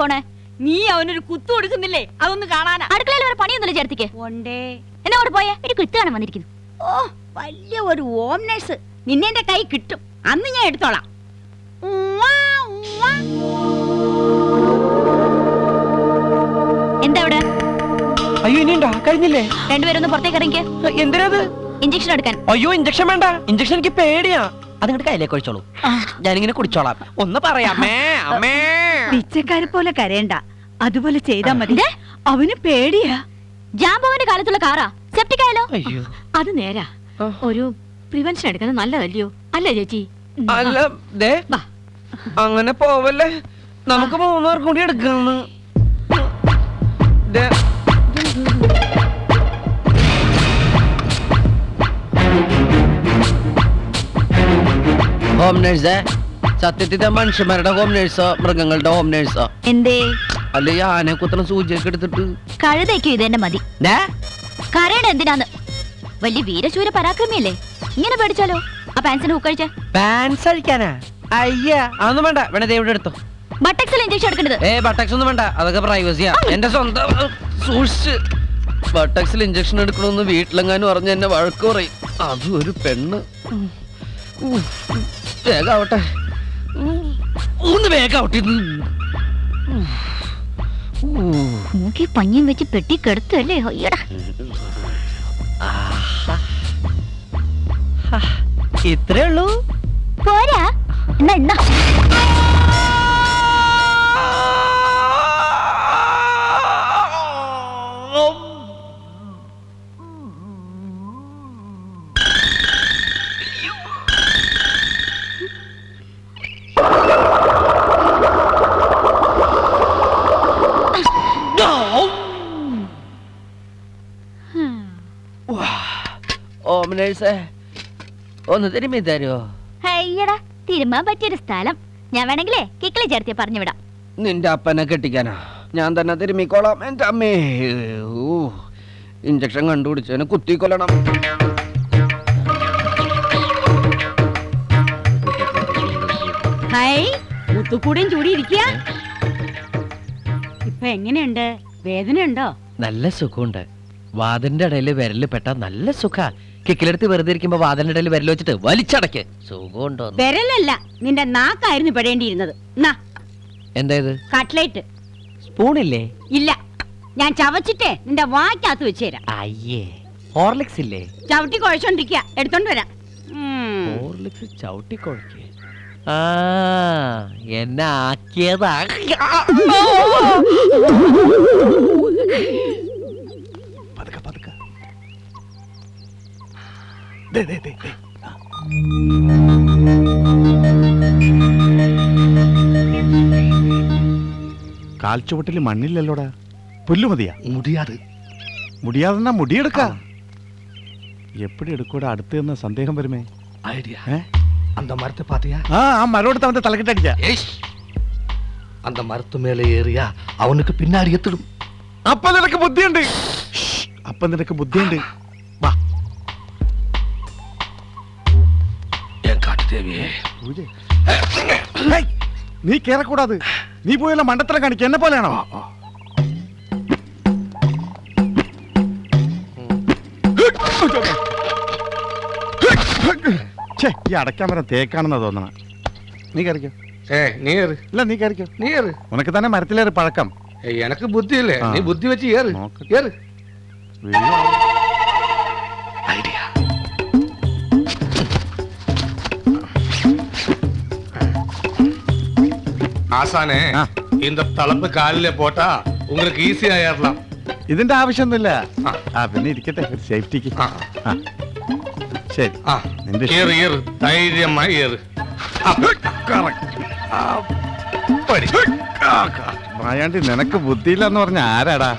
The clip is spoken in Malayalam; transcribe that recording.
പോണേ? നീ അവനൊരു കുത്തു കൊടുക്കുന്നില്ലേ? അതൊന്ന് കാണാനാ. അടുക്കളയിൽ വരെ പണിയൊന്നുമില്ല ചേർത്തിക്ക്. എന്നെ അവിടെ പോയേ ഒരു കുത്ത് കാണാൻ വന്നിരിക്കുന്നു. ഓ, വലിയ ഒരു ഹോം നഴ്സ്. നിന്നെ എന്റെ കൈ കിട്ടും. അന്ന് ഞാൻ എടുത്തോളാം. എന്താ അവിടെ? അയ്യോ, ഇനിയുണ്ടോ? കഴിഞ്ഞില്ലേ? രണ്ടുപേരും ഒന്ന് പുറത്തേക്ക് ഇറങ്ങിക്ക്. എന്തിനാത്? ഇഞ്ചക്ഷൻ എടുക്കാൻ. അയ്യോ, ഇഞ്ചക്ഷൻ വേണ്ട. ഇഞ്ചക്ഷൻ എനിക്ക് പേടിയാ. അതിങ്ങോട്ട് കയ്യിലേക്ക് ഒഴിച്ചോളൂ. ഞാനിങ്ങനെ കുടിച്ചോളാം. ഒന്ന് പറയാമേ. അമ്മേ, പിച്ചക്കാരെ പോലെ കരയണ്ട. അതുപോലെ ചെയ്താ മതി. അവന് പേടിയാ. ജാമ്പവന്റെ കാലത്തുള്ള കാറാ. സെപ്റ്റിക് ആയാലോ? അത് നേരാ. ഒരു പ്രിവെൻഷൻ എടുക്കുന്നത് നല്ലതല്ലയോ? അല്ലേ ചേച്ചി? അല്ല, അങ്ങനെ പോവല്ലേ. നമുക്ക് 3 പേർക്കും കൂടി എടുക്കണം. ഹോം നേഴ്സേ, സത്യത്തിൽ മനുഷ്യന്മാരുടെ ഹോം നേഴ്സോ മൃഗങ്ങളുടെ ഹോം നേഴ്സോ? എന്തേ? അല്ല, ആനെ കുത്തണം സൂചിയൊക്കെ എടുത്തിട്ട്. കഴുതയ്ക്കും ഇതെന്നെ മതി. കരയണ എന്തിനാന്ന്? വലിയ വീരശൂര പരാക്രമിയല്ലേ? ഇങ്ങനെ പേടിച്ചാലോ? ആ പാൻസിന് ഹുക്കഴിച്ച. പാൻസ് അഴിക്കാനാ? അയ്യാ, അതൊന്നും വേണ്ട. വേണേ ഇവിടെ എടുത്തോ. ബട്ടക്സിൽ ഇഞ്ചക്ഷൻ എടുക്കരുത്. ബട്ടക്സ് ഒന്നും വേണ്ട. അതൊക്കെ പ്രൈവസിയാ. എന്റെ സ്വന്തം സൂക്ഷിച്ച്. ബട്ടക്സിൽ ഇഞ്ചക്ഷൻ എടുക്കണമെന്ന് വീട്ടിലെങ്ങാനും പറഞ്ഞ് എന്നെ വഴക്ക് പറയും. അതും ഒരു പെണ്ണ്. വേഗാവട്ടെ, ഒന്ന് വേഗാവട്ടെ. മൂക്കി പഞ്ഞിയും വെച്ച് പെട്ടി കെടുത്തല്ലേ? അയ്യടാ, ഇത്രേ ഉള്ളൂ. പോരാ? എന്നാ ഒന്ന് തിരുമ്മി തരുമോ? അയ്യടാ, തിരുമ്മാൻ പറ്റിയൊരു സ്ഥലം. ഞാൻ വേണമെങ്കിലേ കിക്കിളി ചേർത്തിയ പറഞ്ഞു വിടാം. നിന്റെ അപ്പനെ കെട്ടിക്കാനാ? ഞാൻ തന്നെ തിരുമ്മിക്കോളാം. എന്റെ അമ്മേ, ഇഞ്ചക്ഷൻ കണ്ടുപിടിച്ചതിന് കുത്തിക്കൊല്ലണം. ഹായ്, മുത്തുക്കൂടെയും ചൂടിയിരിക്കുക. ഇപ്പൊ എങ്ങനെയുണ്ട്? വേദനയുണ്ടോ? നല്ല സുഖമുണ്ട്. വാതിലിന്റെ ഇടയിൽ വിരല് പെട്ടാ നല്ല സുഖ. കിക്കിലെടുത്ത് വെറുതെ ഇരിക്കുമ്പോ വാതിലിന്റെ ഇടയിൽ വിരൽ വെച്ചിട്ട് വലിച്ചടക്ക്. സുഖമുണ്ടോ? വിരലല്ല, നിന്റെ നാക്കായിരുന്നു പെടേണ്ടിയിരുന്നത്. എന്തായത്? കട്ട്ലേറ്റ്. സ്പൂണില്ലേ? ഇല്ല, ഞാൻ ചവച്ചിട്ടേ നിന്റെ വായ്ക്കകത്ത് വെച്ചുതരാം. അയ്യേ, ഹോർലിക്സ് ഇല്ലേ? ചവിട്ടി കുഴച്ചോണ്ടിരിക്കുക, എടുത്തോണ്ട് വരാം. ഹോർലിക്സ് ചവിട്ടി കുഴക്കേ? എന്നെ ആക്കിയതാ. കാൽച്ചുവട്ടില് മണ്ണില്ലല്ലോടാ. പുല്ല് മതിയാ? മുടിയാതെന്നാ മുടിയെടുക്ക. എപ്പടി എടുക്കൂടാ? അടുത്ത് നിന്ന് സന്ദേഹം വരുമേ. அந்த மரத்தை பாத்தியா? ആ മരോടുത്ത് അവന്റെ തലക്കിട്ടടിച്ച. அந்த மரத்து மேலே ஏறியா அவனுக்கு பின்னாடி எத்திடும். അപ്പൊ നിനക്ക് ബുദ്ധിയുണ്ട്. വാ. என் காட்டு தேவியே, നീ കേറക്കൂടാത്. നീ പോയല്ല മണ്ടത്തരം കാണിക്ക. എന്നെ പോലെയാണോ? ഈ അടയ്ക്കാൻ വരാൻ തേക്കാണെന്നാ തോന്നണ. നീ കയറിക്കോ. ഇല്ല, നീ കയറിക്കോ. ഉനക്ക് തന്നെ മരത്തിലേറെ പഴക്കം. எனக்கு புத்தி இல்ல. நீ புத்தி வச்சு ஏறு. ஏறு. ஐடியா. ஆசானே, இந்த தலப்பு காலிலே போட்டா உங்களுக்கு ஈஸியா ஏறலாம். ഇതിന്റെ ആവശ്യമൊന്നുമില്ല. പിന്നെ ഇരിക്കട്ടെ, ഒരു സേഫ്റ്റിക്ക്. ശരി, ஏறு ஏறு, தைரியமா ஏறு. മായാണ്ടി, നിനക്ക് ബുദ്ധിയില്ലെന്ന് പറഞ്ഞ ആരാടാ?